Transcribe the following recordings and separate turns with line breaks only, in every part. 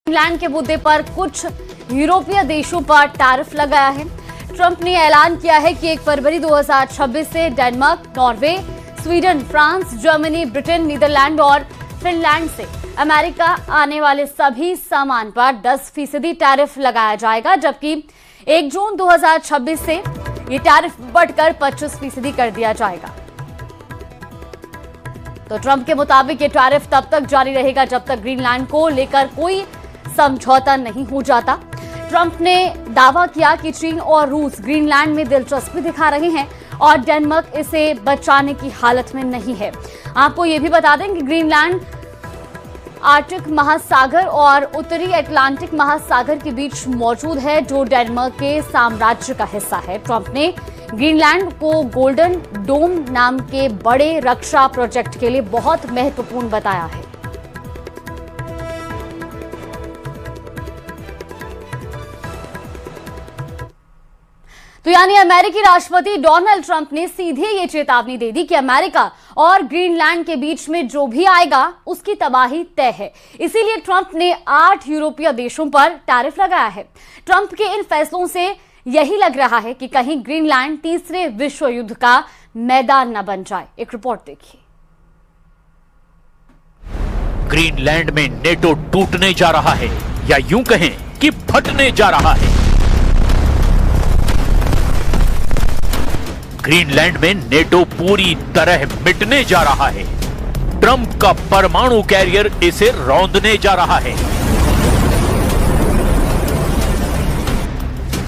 Greenland के मुद्दे पर कुछ यूरोपीय देशों पर टैरिफ लगाया है। ट्रंप ने ऐलान किया है कि 1 फरवरी 2026 से Denmark, Norway, Sweden, France, Germany, Britain, Netherland और फिनलैंड से अमेरिका आने वाले सभी सामान पर 10% टैरिफ लगाया जाएगा, जबकि 1 जून 2026 से ये टैरिफ बढ़कर 25% कर दिया जाएगा। तो ट्रंप के मुताबिक ये टैरिफ तब तक जारी रहेगा जब तक ग्रीनलैंड को लेकर कोई समझौता नहीं हो जाता। ट्रंप ने दावा किया कि चीन और रूस ग्रीनलैंड में दिलचस्पी दिखा रहे हैं और डेनमार्क इसे बचाने की हालत में नहीं है। आपको ये भी बता दें कि ग्रीनलैंड आर्कटिक महासागर और उत्तरी अटलांटिक महासागर के बीच मौजूद है, जो डेनमार्क के साम्राज्य का हिस्सा है। ट्रंप ने ग्रीनलैंड को गोल्डन डोम नाम के बड़े रक्षा प्रोजेक्ट के लिए बहुत महत्वपूर्ण बताया है। तो यानी अमेरिकी राष्ट्रपति डोनाल्ड ट्रंप ने सीधे ये चेतावनी दे दी कि अमेरिका और ग्रीनलैंड के बीच में जो भी आएगा उसकी तबाही तय है। इसीलिए ट्रंप ने 8 यूरोपीय देशों पर टैरिफ लगाया है। ट्रंप के इन फैसलों से यही लग रहा है कि कहीं ग्रीनलैंड तीसरे विश्व युद्ध का मैदान न बन जाए। एक रिपोर्ट देखिए।
ग्रीनलैंड में नेटो टूटने जा रहा है या यूं कहें कि फटने जा रहा है। ग्रीनलैंड में नेटो पूरी तरह मिटने जा रहा है। ट्रंप का परमाणु कैरियर इसे रौंदने जा रहा है।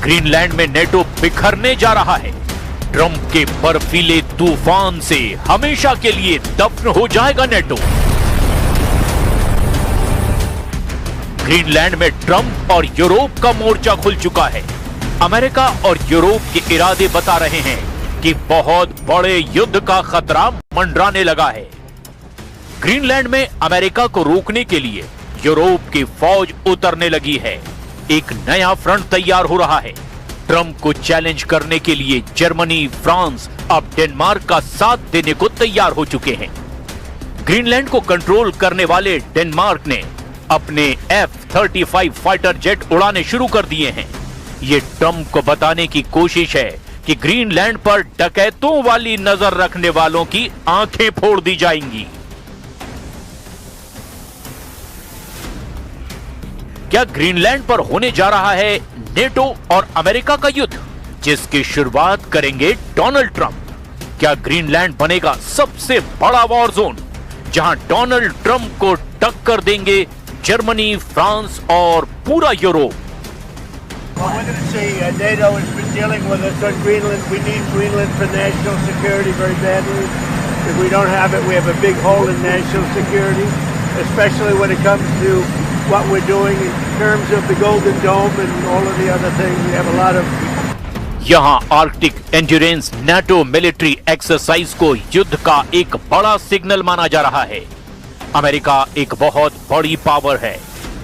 ग्रीनलैंड में नेटो बिखरने जा रहा है। ट्रंप के बर्फीले तूफान से हमेशा के लिए दफन हो जाएगा नेटो। ग्रीनलैंड में ट्रंप और यूरोप का मोर्चा खुल चुका है। अमेरिका और यूरोप के इरादे बता रहे हैं कि बहुत बड़े युद्ध का खतरा मंडराने लगा है। ग्रीनलैंड में अमेरिका को रोकने के लिए यूरोप की फौज उतरने लगी है। एक नया फ्रंट तैयार हो रहा है। ट्रंप को चैलेंज करने के लिए जर्मनी, फ्रांस अब डेनमार्क का साथ देने को तैयार हो चुके हैं। ग्रीनलैंड को कंट्रोल करने वाले डेनमार्क ने अपने F-35 फाइटर जेट उड़ाने शुरू कर दिए हैं। ये ट्रंप को बताने की कोशिश है कि ग्रीनलैंड पर डकैतों वाली नजर रखने वालों की आंखें फोड़ दी जाएंगी। क्या ग्रीनलैंड पर होने जा रहा है नेटो और अमेरिका का युद्ध, जिसकी शुरुआत करेंगे डोनाल्ड ट्रंप? क्या ग्रीनलैंड बनेगा सबसे बड़ा वॉर जोन, जहां डोनाल्ड ट्रंप को टक्कर देंगे जर्मनी, फ्रांस और पूरा Europe?
Well, we're going to see NATO has been dealing with us on Greenland. We need Greenland for national security very badly. If we don't have it, we have a big hole in national security, especially when it comes to what we're doing in terms of the Golden Dome and all of the other things. We have a lot of...
यहाँ Arctic endurance NATO military exercise को युद्ध का एक बड़ा signal माना जा रहा है। अमेरिका एक बहुत बड़ी पावर है,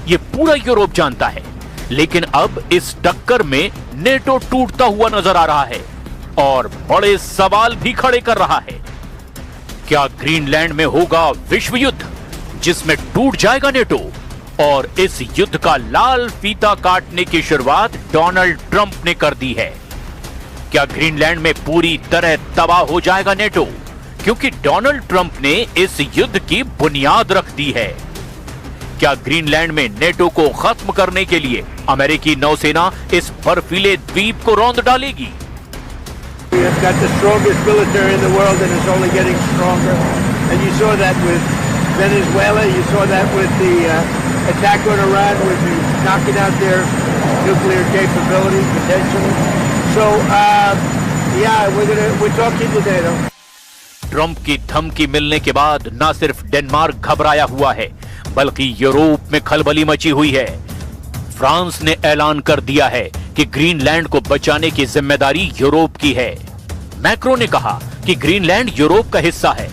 ये पूरा यूरोप जानता है। लेकिन अब इस टक्कर में नेटो टूटता हुआ नजर आ रहा है और बड़े सवाल भी खड़े कर रहा है। क्या ग्रीनलैंड में होगा विश्व युद्ध, जिसमें टूट जाएगा नेटो? और इस युद्ध का लाल फीता काटने की शुरुआत डोनाल्ड ट्रंप ने कर दी है। क्या ग्रीनलैंड में पूरी तरह तबाह हो जाएगा नेटो, क्योंकि डोनाल्ड ट्रंप ने इस युद्ध की बुनियाद रख दी है? क्या ग्रीनलैंड में नेटो को खत्म करने के लिए अमेरिकी नौसेना इस बर्फीले द्वीप को रौंद डालेगी?
We have got the strongest military in the world and it's only getting stronger. And you saw that with Venezuela, you saw that with the attack on Iran, with the knocking out their nuclear capability potentially. So, yeah, we're talking to NATO.
Trump की धमकी मिलने के बाद न सिर्फ Denmark घबराया हुआ है, बल्कि यूरोप में खलबली मची हुई है। फ्रांस ने ऐलान कर दिया है कि ग्रीनलैंड को बचाने की जिम्मेदारी यूरोप की है। मैक्रो ने कहा कि ग्रीनलैंड यूरोप का हिस्सा है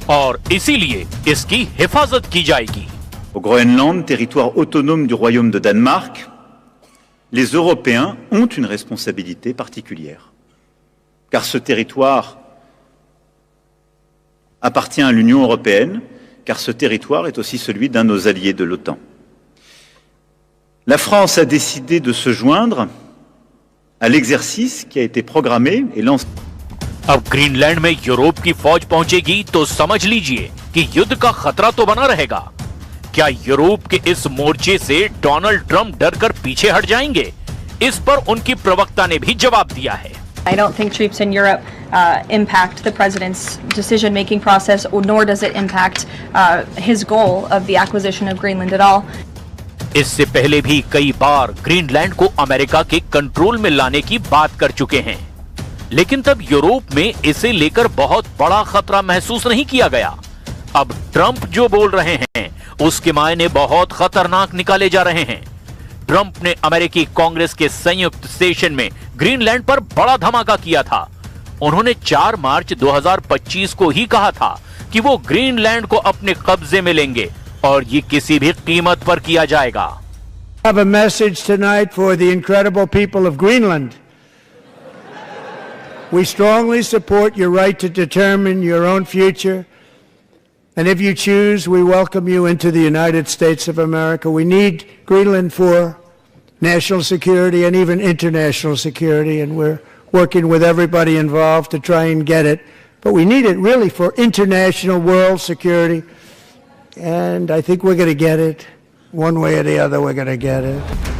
और इसीलिए इसकी हिफाजत की जाएगी।
Au Groenland, territoire autonome du royaume de Danemark, les Européens ont une responsabilité particulière, car ce territoire appartient à l'Union européenne, car ce territoire est aussi celui d'un de nos alliés de l'OTAN. La France a décidé de se joindre à l'exercice qui a été programmé et lancé.
अब Greenland में Europe की फौज पहुंचेगी तो समझ लीजिए कि युद्ध का खतरा तो बना रहेगा। क्या यूरोप के इस मोर्चे से डोनाल्ड ट्रंप डरकर पीछे हट जाएंगे? इस पर उनकी प्रवक्ता ने भी जवाब दिया है।
I don't think troops in Europe impact the president's decision-making process, nor does it impact his goal of the acquisition of Greenland at all.
इससे पहले भी कई बार ग्रीनलैंड को अमेरिका के कंट्रोल में लाने की बात कर चुके हैं, लेकिन तब यूरोप में इसे लेकर बहुत बड़ा खतरा महसूस नहीं किया गया। अब ट्रंप जो बोल रहे हैं उसके मायने बहुत खतरनाक निकाले जा रहे हैं। ट्रंप ने अमेरिकी कांग्रेस के संयुक्त सेशन में ग्रीनलैंड पर बड़ा धमाका किया था। उन्होंने 4 मार्च 2025 को ही कहा था कि वो ग्रीनलैंड को अपने कब्जे में लेंगे और ये किसी भी कीमत पर किया जाएगा।
I have a message tonight for the incredible people of Greenland. We strongly support your right to determine your own future. And if you choose, we welcome you into the United States of America. We need Greenland for national security and even international security, and we're working with everybody involved to try and get it. But we need it really for international world security, and I think we're going to get it. One way or the other, we're going to get it.